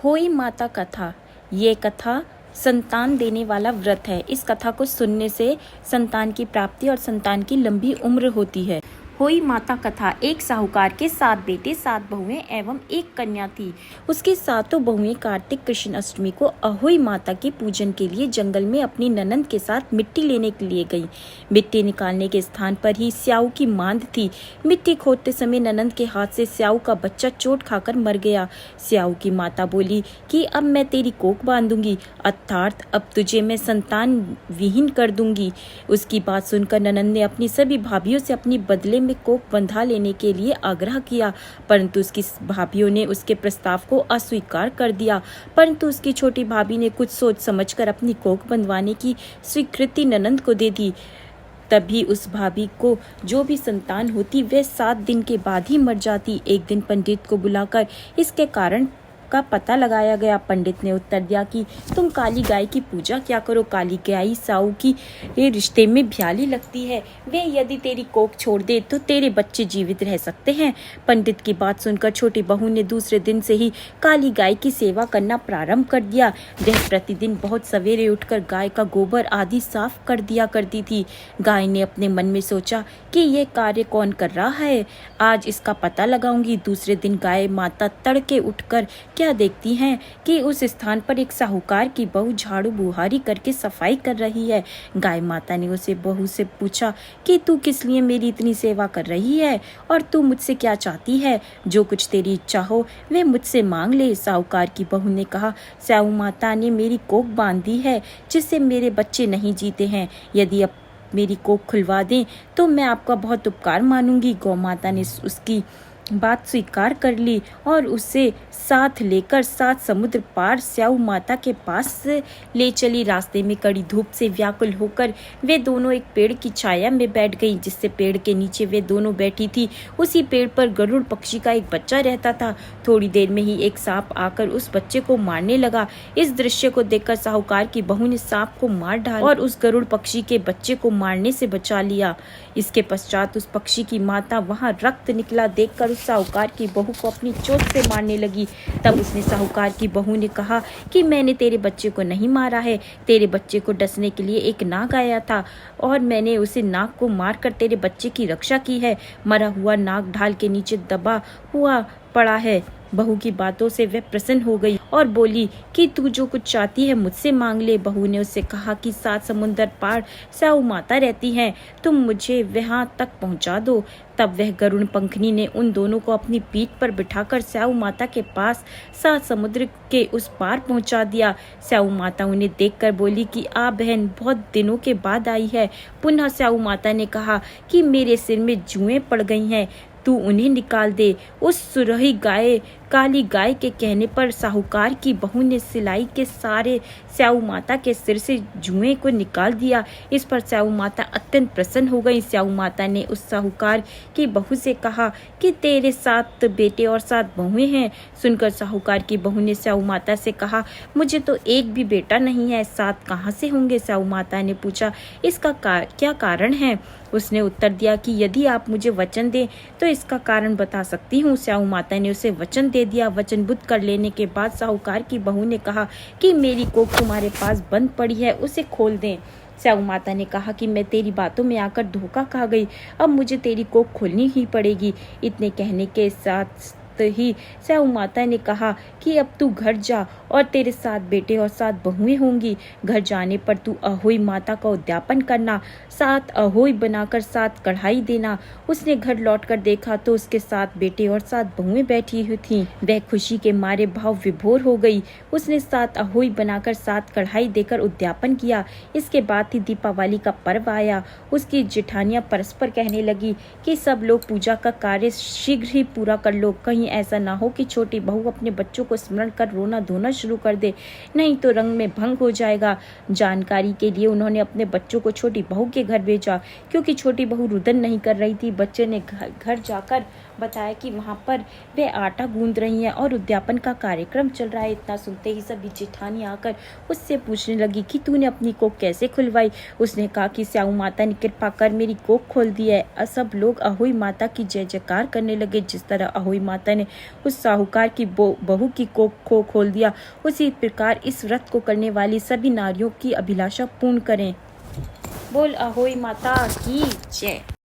होई माता कथा। ये कथा संतान देने वाला व्रत है। इस कथा को सुनने से संतान की प्राप्ति और संतान की लंबी उम्र होती है। होई माता कथा। एक साहूकार के 7 बेटे 7 बहुएं एवं एक कन्या थी। उसकी 7 बहुएं कार्तिक कृष्ण अष्टमी को अहोई माता के पूजन के लिए जंगल में अपनी ननंद के साथ मिट्टी लेने के लिए गईं। मिट्टी निकालने के स्थान पर ही स्याऊ की मांद थी। मिट्टी खोदते समय ननंद के हाथ से स्याऊ का बच्चा चोट खाकर मर गया। स्याऊ की माता बोली कि अब मैं तेरी कोख बांधूंगी, अर्थात अब तुझे मैं संतान विहीन कर दूंगी। उसकी बात सुनकर ननंद ने अपनी सभी भाभियों से अपनी बदले में कोख बंधा लेने के लिए आग्रह किया, परंतु उसकी भाभियों ने उसके प्रस्ताव को अस्वीकार कर दिया। परंतु उसकी छोटी भाभी ने कुछ सोच समझकर अपनी कोख बंधवाने की स्वीकृति ननंद को दे दी। तभी उस भाभी को जो भी संतान होती वह 7 दिन के बाद ही मर जाती। एक दिन पंडित को बुलाकर इसके कारण का पता लगाया गया। पंडित ने उत्तर दिया कि तुम काली गाय की पूजा क्या करो। काली गाय साऊ की रिश्ते में भ्याली लगती है। वे यदि तेरी कोख छोड़ दे तो तेरे बच्चे जीवित रह सकते हैं। पंडित की बात सुनकर छोटी बहू ने दूसरे दिन से ही काली गाय की सेवा करना प्रारंभ कर दिया। वह प्रतिदिन बहुत सवेरे उठकर गाय का गोबर आदि साफ कर दिया करती थी। गाय ने अपने मन में सोचा कि ये कार्य कौन कर रहा है, आज इसका पता लगाऊंगी। दूसरे दिन गाय माता तड़के उठकर क्या देखती हैं कि उस स्थान पर एक साहूकार की बहू झाड़ू बुहारी करके सफाई कर रही है। गाय माता ने उसे बहू से पूछा कि तू किस लिए मेरी इतनी सेवा कर रही है और तू मुझसे क्या चाहती है। जो कुछ तेरी इच्छा हो वे मुझसे मांग ले। साहूकार की बहू ने कहा, स्याऊ माता ने मेरी कोख बांध दी है जिससे मेरे बच्चे नहीं जीते हैं। यदि अब मेरी कोख खुलवा दें तो मैं आपका बहुत उपकार मानूंगी। गौ माता ने उसकी बात स्वीकार कर ली और उसे साथ लेकर 7 समुद्र पार स्याऊ माता के पास ले चली। रास्ते में कड़ी धूप से व्याकुल होकर वे दोनों एक पेड़ की छाया में बैठ गईं, जिससे पेड़ के नीचे वे दोनों बैठी थी उसी पेड़ पर गरुड़ पक्षी का एक बच्चा रहता था। थोड़ी देर में ही एक सांप आकर उस बच्चे को मारने लगा। इस दृश्य को देखकर साहूकार की बहू ने सांप को मार डाला और उस गरुड़ पक्षी के बच्चे को मारने से बचा लिया। इसके पश्चात उस पक्षी की माता वहां रक्त निकला देखकर उस साहूकार की बहू को अपनी चोट से मारने लगी। तब उसने साहूकार की बहू ने कहा कि मैंने तेरे बच्चे को नहीं मारा है, तेरे बच्चे को डसने के लिए एक नाग आया था और मैंने उसे नाग को मारकर तेरे बच्चे की रक्षा की है। मरा हुआ नाग ढाल के नीचे दबा हुआ पड़ा है। बहू की बातों से वह प्रसन्न हो गई और बोली कि तू जो कुछ चाहती है मुझसे मांग ले। बहू ने उससे कहा कि 7 समुंदर पार स्याऊ माता रहती हैं, तुम मुझे वहां तक पहुंचा दो। तब वह गरुड़ पंखनी ने उन दोनों को अपनी पीठ पर बिठाकर स्याऊ माता के पास 7 समुद्र के उस पार पहुंचा दिया। स्याऊ माता उन्हें देखकर बोली कि आ बहन बहुत दिनों के बाद आई है। पुनः स्याऊ माता ने कहा कि मेरे सिर में जुएं पड़ गई हैं, तू उन्हें निकाल दे। उस सुरही गाय काली गाय के कहने पर साहूकार की बहू ने सिलाई के सारे स्याऊ माता के सिर से जुएं को निकाल दिया। इस पर स्याऊ माता अत्यंत प्रसन्न हो गई। स्याऊ माता ने उस साहूकार की बहू से कहा कि तेरे 7 बेटे और 7 बहुएं हैं। सुनकर साहूकार की बहू ने स्याऊ माता से कहा, मुझे तो एक भी बेटा नहीं है, 7 कहाँ से होंगे। स्याऊ माता ने पूछा, इसका क्या कारण है। उसने उत्तर दिया कि यदि आप मुझे वचन दें तो इसका कारण बता सकती हूँ। स्याऊ माता ने उसे वचन दे दिया। वचनबद्ध कर लेने के बाद साहूकार की बहू ने कहा कि मेरी कोख तुम्हारे पास बंद पड़ी है, उसे खोल दें। स्याऊ माता ने कहा कि मैं तेरी बातों में आकर धोखा खा गई, अब मुझे तेरी कोख खोलनी ही पड़ेगी। इतने कहने के साथ ही स्याऊ माता ने कहा कि अब तू घर जा और तेरे 7 बेटे और 7 बहुएं होंगी। घर जाने पर तू अहोई माता का उद्यापन करना, 7 अहोई बनाकर 7 कढ़ाई देना। उसने घर लौटकर देखा तो उसके 7 बेटे और 7 बहुएं बैठी हुई थीं। वह खुशी के मारे भाव विभोर हो गई। उसने 7 अहोई बनाकर 7 कढ़ाई देकर उद्यापन किया। इसके बाद ही दीपावली का पर्व आया। उसकी जेठानियां परस्पर कहने लगी कि सब लोग पूजा का कार्य शीघ्र ही पूरा कर लो, कहीं ऐसा ना हो कि छोटी बहू अपने बच्चों को स्मरण कर रोना धोना शुरू कर दे, नहीं तो रंग में भंग हो जाएगा। जानकारी के लिए उन्होंने अपने बच्चों को छोटी बहू के घर भेजा। क्योंकि छोटी बहू रुदन नहीं कर रही थी, बच्चे ने घर जाकर बताया कि वहाँ पर वे आटा गूंद रही हैं और उद्यापन का कार्यक्रम चल रहा है। इतना सुनते ही सभी जेठानी आकर उससे पूछने लगी कि तूने अपनी कोख कैसे खुलवाई। उसने कहा कि स्याऊ माता ने कृपा कर मेरी कोख खोल दी है। सब लोग अहोई माता की जय जयकार करने लगे। जिस तरह अहोई माता ने उस साहूकार की बहू की कोख को खोल दिया, उसी प्रकार इस व्रत को करने वाली सभी नारियों की अभिलाषा पूर्ण करें। बोल अहोई माता की जय।